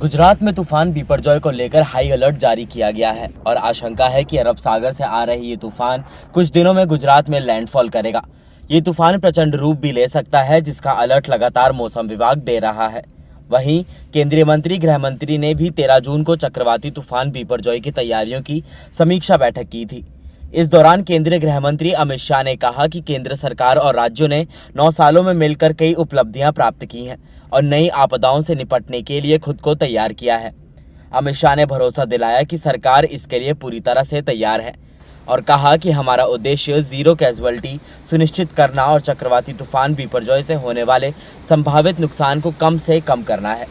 गुजरात में तूफान बिपरजॉय को लेकर हाई अलर्ट जारी किया गया है और आशंका है कि अरब सागर से आ रही ये तूफान कुछ दिनों में गुजरात में लैंडफॉल करेगा। ये तूफान प्रचंड रूप भी ले सकता है, जिसका अलर्ट लगातार मौसम विभाग दे रहा है। वहीं केंद्रीय मंत्री गृह मंत्री ने भी 13 जून को चक्रवाती तूफान बिपरजॉय की तैयारियों की समीक्षा बैठक की थी। इस दौरान केंद्रीय गृह मंत्री अमित शाह ने कहा कि केंद्र सरकार और राज्यों ने 9 सालों में मिलकर कई उपलब्धियां प्राप्त की हैं और नई आपदाओं से निपटने के लिए खुद को तैयार किया है। अमित शाह ने भरोसा दिलाया कि सरकार इसके लिए पूरी तरह से तैयार है और कहा कि हमारा उद्देश्य जीरो कैजुअल्टी सुनिश्चित करना और चक्रवाती तूफान बिपरजॉय से होने वाले संभावित नुकसान को कम से कम करना है।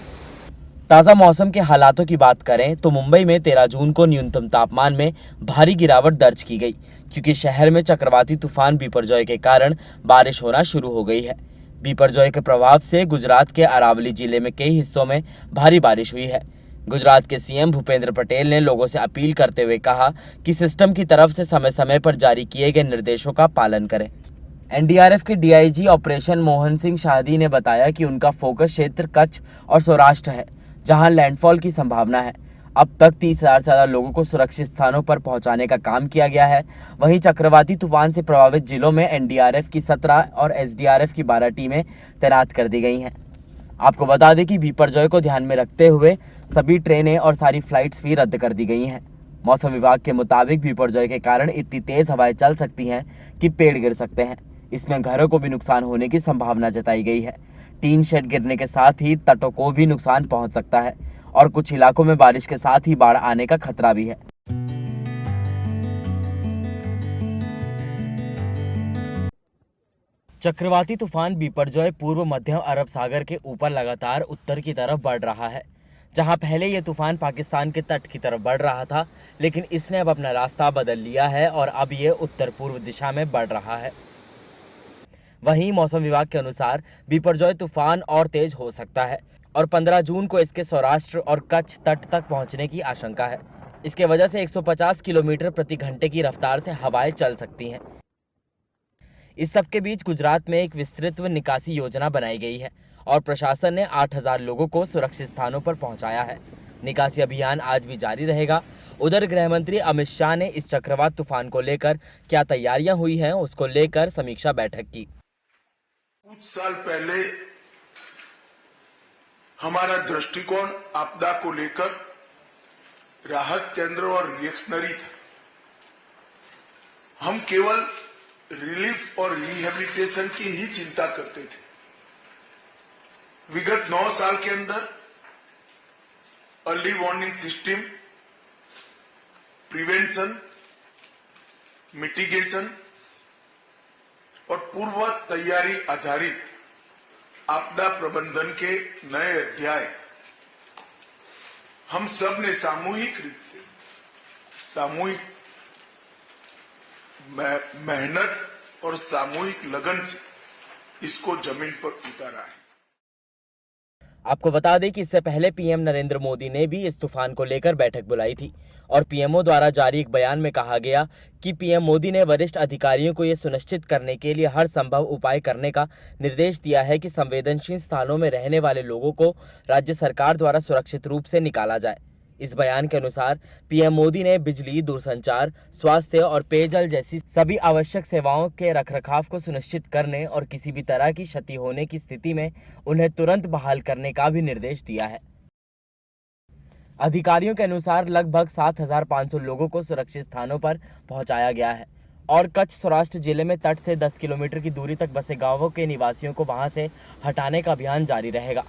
ताज़ा मौसम के हालातों की बात करें तो मुंबई में 13 जून को न्यूनतम तापमान में भारी गिरावट दर्ज की गई, क्योंकि शहर में चक्रवाती तूफान बिपरजॉय के कारण बारिश होना शुरू हो गई है। बिपरजॉय के प्रभाव से गुजरात के अरावली जिले में कई हिस्सों में भारी बारिश हुई है। गुजरात के सीएम भूपेंद्र पटेल ने लोगों से अपील करते हुए कहा कि सिस्टम की तरफ से समय समय पर जारी किए गए निर्देशों का पालन करें। एनडीआरएफ के डीआईजी ऑपरेशन मोहन सिंह शाहदी ने बताया कि उनका फोकस क्षेत्र कच्छ और सौराष्ट्र है, जहां लैंडफॉल की संभावना है। अब तक 30,000 से ज़्यादा लोगों को सुरक्षित स्थानों पर पहुंचाने का काम किया गया है। वहीं चक्रवाती तूफान से प्रभावित जिलों में एनडीआरएफ की 17 और एसडीआरएफ की 12 टीमें तैनात कर दी गई हैं। आपको बता दें कि बिपरजॉय को ध्यान में रखते हुए सभी ट्रेनें और सारी फ्लाइट्स भी रद्द कर दी गई हैं। मौसम विभाग के मुताबिक बिपरजॉय के कारण इतनी तेज हवाएं चल सकती हैं कि पेड़ गिर सकते हैं। इसमें घरों को भी नुकसान होने की संभावना जताई गई है। टीन शेड गिरने के साथ ही तटों को भी नुकसान पहुंच सकता है और कुछ इलाकों में बारिश के साथ ही बाढ़ आने का खतरा भी है। चक्रवाती तूफान बिपरजॉय पूर्व मध्य अरब सागर के ऊपर लगातार उत्तर की तरफ बढ़ रहा है। जहां पहले यह तूफान पाकिस्तान के तट की तरफ बढ़ रहा था, लेकिन इसने अब अपना रास्ता बदल लिया है और अब यह उत्तर पूर्व दिशा में बढ़ रहा है। वहीं मौसम विभाग के अनुसार बिपरजॉय तूफान और तेज हो सकता है और 15 जून को इसके सौराष्ट्र और कच्छ तट तक पहुंचने की आशंका है। इसके वजह से 150 किलोमीटर प्रति घंटे की रफ्तार से हवाएं चल सकती हैं। इस सब के बीच गुजरात में एक विस्तृत निकासी योजना बनाई गई है और प्रशासन ने 8,000 लोगों को सुरक्षित स्थानों पर पहुंचाया है। निकासी अभियान आज भी जारी रहेगा। उधर गृह मंत्री अमित शाह ने इस चक्रवात तूफान को लेकर क्या तैयारियां हुई हैं, उसको लेकर समीक्षा बैठक की। कुछ साल पहले हमारा दृष्टिकोण आपदा को लेकर राहत केंद्र और रिएक्शनरी था। हम केवल रिलीफ और रिहेबिलिटेशन की ही चिंता करते थे। विगत 9 साल के अंदर early warning system, prevention, mitigation और पूर्व तैयारी आधारित आपदा प्रबंधन के नए अध्याय हम सब ने सामूहिक रूप से सामूहिक मेहनत और सामूहिक लगन से इसको जमीन पर उतारा है। आपको बता दें कि इससे पहले पीएम नरेंद्र मोदी ने भी इस तूफान को लेकर बैठक बुलाई थी और पीएमओ द्वारा जारी एक बयान में कहा गया कि पीएम मोदी ने वरिष्ठ अधिकारियों को यह सुनिश्चित करने के लिए हर संभव उपाय करने का निर्देश दिया है कि संवेदनशील स्थानों में रहने वाले लोगों को राज्य सरकार द्वारा सुरक्षित रूप से निकाला जाए। इस बयान के अनुसार पीएम मोदी ने बिजली, दूरसंचार, स्वास्थ्य और पेयजल जैसी सभी आवश्यक सेवाओं के रखरखाव को सुनिश्चित करने और किसी भी तरह की क्षति होने की स्थिति में उन्हें तुरंत बहाल करने का भी निर्देश दिया है। अधिकारियों के अनुसार लगभग 7,500 लोगों को सुरक्षित स्थानों पर पहुंचाया गया है और कच्छ सौराष्ट्र जिले में तट से 10 किलोमीटर की दूरी तक बसे गांवों के निवासियों को वहां से हटाने का अभियान जारी रहेगा।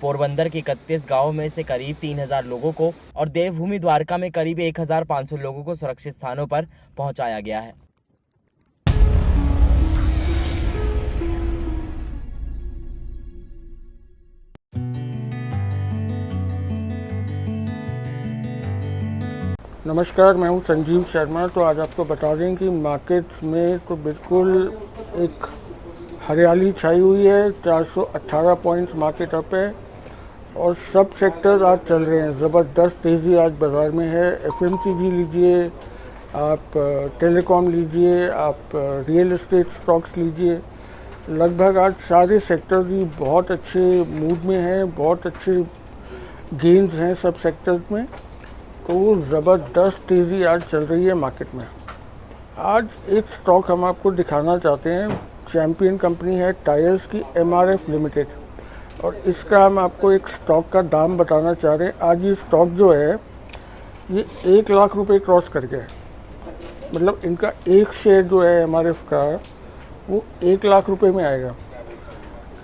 पोरबंदर के 31 गांवों में से करीब 3,000 लोगों को और देवभूमि द्वारका में करीब 1,500 लोगों को सुरक्षित स्थानों पर पहुंचाया गया है। नमस्कार, मैं हूं संजीव शर्मा। तो आज आपको बता दें कि मार्केट में तो बिल्कुल एक हरियाली छाई हुई है। 418 पॉइंट्स मार्केट अप है और सब सेक्टर आज चल रहे हैं। ज़बरदस्त तेज़ी आज बाज़ार में है। एफएमसीजी लीजिए, आप टेलीकॉम लीजिए, आप रियल एस्टेट स्टॉक्स लीजिए, लगभग आज सारे सेक्टर भी बहुत अच्छे मूड में हैं, बहुत अच्छे गेंस हैं सब सेक्टर्स में, तो ज़बरदस्त तेज़ी आज चल रही है मार्केट में। आज एक स्टॉक हम आपको दिखाना चाहते हैं, चैम्पियन कंपनी है टायर्स की, MRF लिमिटेड, और इसका हम आपको एक स्टॉक का दाम बताना चाह रहे हैं। आज ये स्टॉक जो है ये 1 लाख रुपए क्रॉस कर गया है, मतलब इनका एक शेयर जो है MRF का वो 1 लाख रुपए में आएगा।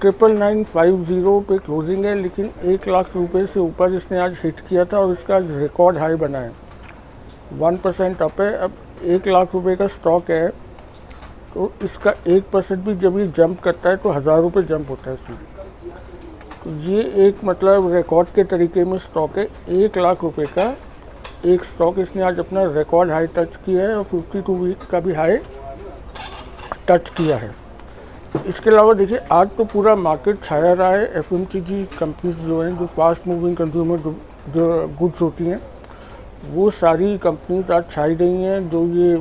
99950 पे क्लोजिंग है, लेकिन 1 लाख रुपए से ऊपर इसने आज हिट किया था और इसका आज रिकॉर्ड हाई बना है। 1% अप है। अब 1 लाख रुपए का स्टॉक है तो इसका 1% भी जब ये जंप करता है तो 1000 रुपये जंप होता है इसमें। तो ये एक मतलब रिकॉर्ड के तरीके में स्टॉक है। 1 लाख रुपए का एक स्टॉक, इसने आज अपना रिकॉर्ड हाई टच किया है और 52 वीक का भी हाई टच किया है। इसके अलावा देखिए आज तो पूरा मार्केट छाया रहा है। FMCG कंपनीज जो हैं, जो फास्ट मूविंग कंज्यूमर जो गुड्स होती हैं, वो सारी कंपनीज आज छाई रही हैं। जो ये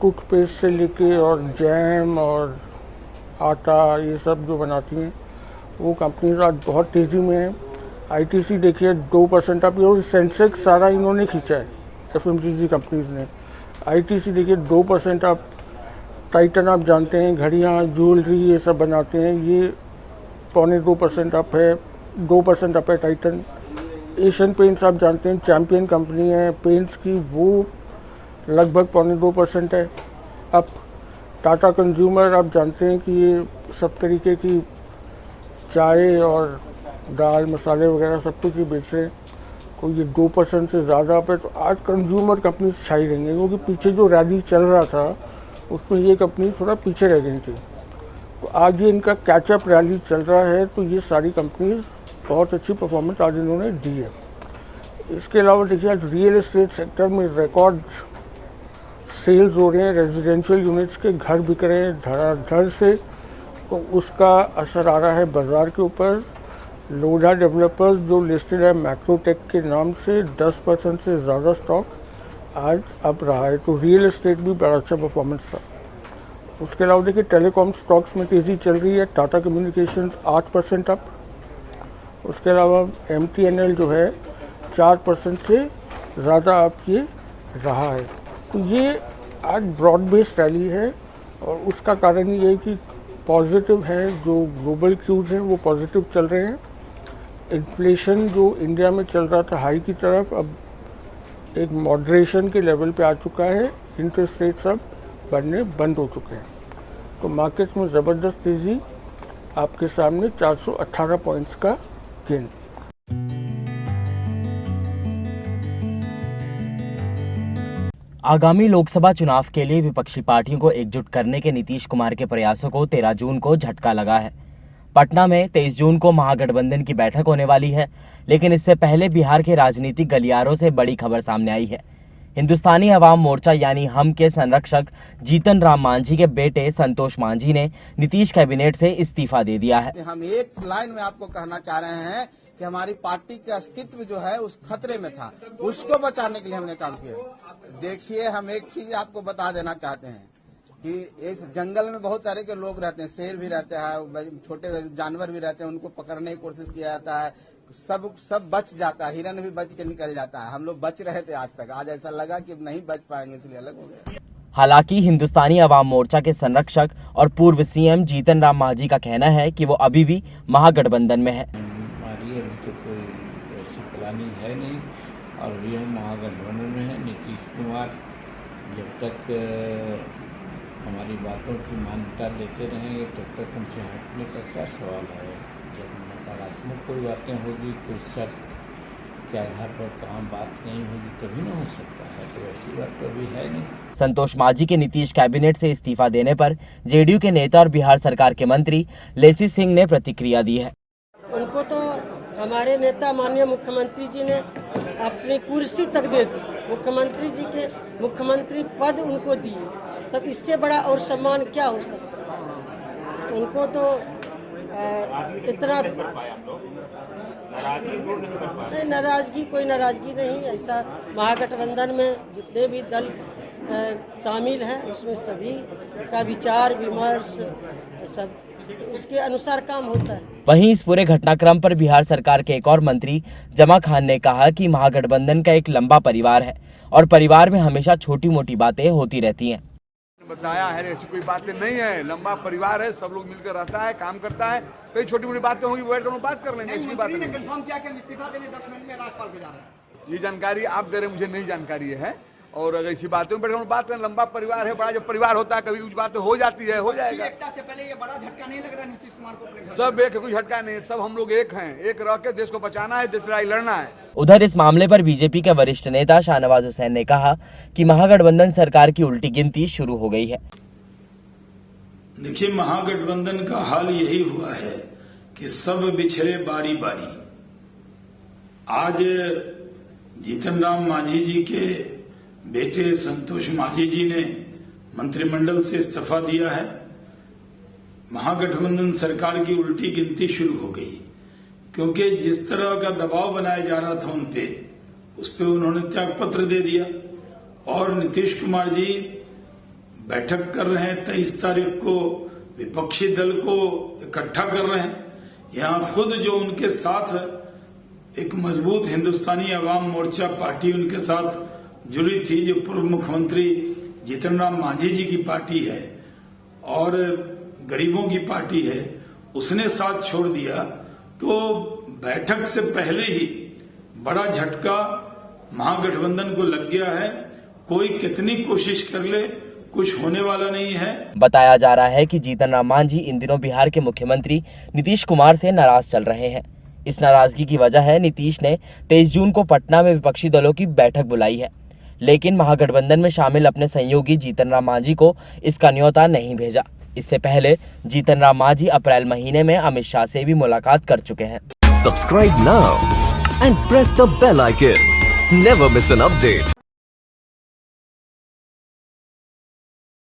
टूथपेस्ट से लेके और जैम और आटा ये सब जो बनाती हैं, वो कंपनीज आज बहुत तेज़ी में हैं। ITC देखिए 2% अप, और सेंसेक्स सारा इन्होंने खींचा है FMCG कंपनीज ने। ITC देखिए 2% अप। टाइटन आप जानते हैं, घड़ियाँ, ज्वेलरी ये सब बनाते हैं, ये 2.25% अप है, 2% अप है टाइटन। एशियन पेंट्स आप जानते हैं, चैम्पियन कंपनी है पेंट्स की, वो लगभग 2.25% है अप। टाटा कंज्यूमर आप जानते हैं कि ये सब तरीके की चाय और दाल मसाले वगैरह सब कुछ ही बेच रहे हैं, तो ये 2% से ज़्यादा अप है। तो आज कंज्यूमर कंपनीज छाई रही हैं, क्योंकि पीछे जो रैली चल रहा था उसमें ये कंपनी थोड़ा पीछे रह गई थी। तो आज ये इनका कैचअप रैली चल रहा है, तो ये सारी कंपनीज बहुत अच्छी परफॉर्मेंस आज इन्होंने दी है। इसके अलावा देखिए आज रियल एस्टेट सेक्टर में रिकॉर्ड सेल्स हो रहे हैं। रेजिडेंशियल यूनिट्स के घर बिक रहे हैं धड़ाधड़ से, तो उसका असर आ रहा है बाज़ार के ऊपर। लोढ़ा डेवलपर्स जो लिस्टेड है मैक्रोटेक के नाम से, 10% से ज़्यादा स्टॉक आज अप रहा है, तो रियल एस्टेट भी बड़ा अच्छा परफॉर्मेंस था। उसके अलावा देखिए टेलीकॉम स्टॉक्स में तेज़ी चल रही है। Tata communications 8% up. उसके अलावा MTNL जो है 4% से ज़्यादा अप ये रहा है। तो ये आज ब्रॉड बेस्ड रैली है, और उसका कारण ये है कि पॉजिटिव है, जो ग्लोबल क्यूज़ हैं वो पॉजिटिव चल रहे हैं। इन्फ्लेशन जो इंडिया में चल रहा था हाई की तरफ, अब एक मॉडरेशन के लेवल पे आ चुका है। इंटरेस्ट रेट सब बढ़ने बंद हो चुके हैं। तो मार्केट में ज़बरदस्त तेज़ी, आपके सामने 418 पॉइंट्स का गेन। आगामी लोकसभा चुनाव के लिए विपक्षी पार्टियों को एकजुट करने के नीतीश कुमार के प्रयासों को 13 जून को झटका लगा है। पटना में 23 जून को महागठबंधन की बैठक होने वाली है, लेकिन इससे पहले बिहार के राजनीतिक गलियारों से बड़ी खबर सामने आई है। हिंदुस्तानी अवाम मोर्चा यानी हम के संरक्षक जीतन राम मांझी के बेटे संतोष मांझी ने नीतीश कैबिनेट से इस्तीफा दे दिया है। हम एक लाइन में आपको कहना चाह रहे हैं कि हमारी पार्टी का अस्तित्व जो है उस खतरे में था, उसको बचाने के लिए हमने काम किया। देखिए, हम एक चीज आपको बता देना चाहते हैं कि इस जंगल में बहुत तरह के लोग रहते हैं, शेर भी रहते हैं, छोटे जानवर भी रहते हैं, उनको पकड़ने की कोशिश किया जाता है, सब बच जाता है, हिरन भी बच के निकल जाता है। हम लोग बच रहे थे आज तक, आज ऐसा लगा कि नहीं बच पाएंगे, इसलिए अलग हो गया। हालांकि हिंदुस्तानी अवाम मोर्चा के संरक्षक और पूर्व CM जीतन राम मांझी का कहना है कि वो अभी भी महागठबंधन में है। हमारी अभी तो कोई ऐसी प्लानिंग है नहीं, और अभी हम महागठबंधन में हैं। नीतीश कुमार जब तक हमारी बातों की मान्यता लेते रहेंगे तब तक हमसे हटने का क्या सवाल है। जब नकारात्मक कोई बातें होगी, कोई शर्त के आधार पर काम बात नहीं होगी, तभी ना हो सकता है। तो ऐसी बात तो अभी है नहीं। संतोष मांझी के नीतीश कैबिनेट से इस्तीफा देने पर JDU के नेता और बिहार सरकार के मंत्री लेसी सिंह ने प्रतिक्रिया दी है। उनको तो हमारे नेता माननीय मुख्यमंत्री जी ने अपनी कुर्सी तक दे दी, मुख्यमंत्री जी के मुख्यमंत्री पद उनको दिए, तब इससे बड़ा और सम्मान क्या हो सकता है। उनको तो इतना नहीं, नाराजगी कोई नाराजगी नहीं। ऐसा महागठबंधन में जितने भी दल शामिल हैं, उसमें सभी का विचार विमर्श सब उसके अनुसार काम होता है। वहीं इस पूरे घटनाक्रम पर बिहार सरकार के एक और मंत्री जमा खान ने कहा कि महागठबंधन का एक लंबा परिवार है और परिवार में हमेशा छोटी मोटी बातें होती रहती हैं। बताया है, ऐसी कोई बातें नहीं है, लंबा परिवार है, सब लोग मिलकर रहता है, काम करता है। कई छोटी मोटी बातें होंगी, बैठ कर बात कर लेंगे, ऐसी बात नहीं। कंफर्म किया कि इस्तीफा देने 10 मिनट में राज्यपाल को जा रहे हैं। ये जानकारी आप दे रहे हैं, मुझे नहीं जानकारी है। और अगर इसी बातों में बैठ कर बात करें, लंबा परिवार है, बड़ा जब परिवार होता है, कभी कुछ बातें हो जाती है, हो जाएगा। एकता से पहले ये बड़ा झटका नहीं लग रहा नीतीश कुमार को? सब एक, कोई झटका नहीं, सब हम लोग एक हैं, एक रह के देश को बचाना है, देश लड़ाई लड़ना है। उधर इस मामले पर बीजेपी के वरिष्ठ नेता शाहनवाज हुसैन ने कहा कि महागठबंधन सरकार की उल्टी गिनती शुरू हो गई है। देखिए, महागठबंधन का हाल यही हुआ है कि सब बिछड़े बारी बारी। आज जीतन राम मांझी जी के बेटे संतोष मांझी जी ने मंत्रिमंडल से इस्तीफा दिया है। महागठबंधन सरकार की उल्टी गिनती शुरू हो गई, क्योंकि जिस तरह का दबाव बनाया जा रहा था उन पे, उस पे उन्होंने त्याग पत्र दे दिया। और नीतीश कुमार जी बैठक कर रहे हैं, 23 तारीख को विपक्षी दल को इकट्ठा कर रहे हैं। यहाँ खुद जो उनके साथ एक मजबूत हिंदुस्तानी अवाम मोर्चा पार्टी उनके साथ जुड़ी थी, जो पूर्व मुख्यमंत्री जीतन राम मांझी जी की पार्टी है और गरीबों की पार्टी है, उसने साथ छोड़ दिया। तो बैठक से पहले ही बड़ा झटका महागठबंधन को लग गया है। कोई कितनी कोशिश कर ले, कुछ होने वाला नहीं है। बताया जा रहा है कि जीतन राम मांझी इन दिनों बिहार के मुख्यमंत्री नीतीश कुमार से नाराज चल रहे हैं। इस नाराजगी की वजह है नीतीश ने 23 जून को पटना में विपक्षी दलों की बैठक बुलाई है, लेकिन महागठबंधन में शामिल अपने सहयोगी जीतन राम मांझी को इसका न्योता नहीं भेजा। इससे पहले जीतन राम मांझी अप्रैल महीने में अमित शाह से भी मुलाकात कर चुके हैं। Subscribe now and press the bell icon. Never miss an update.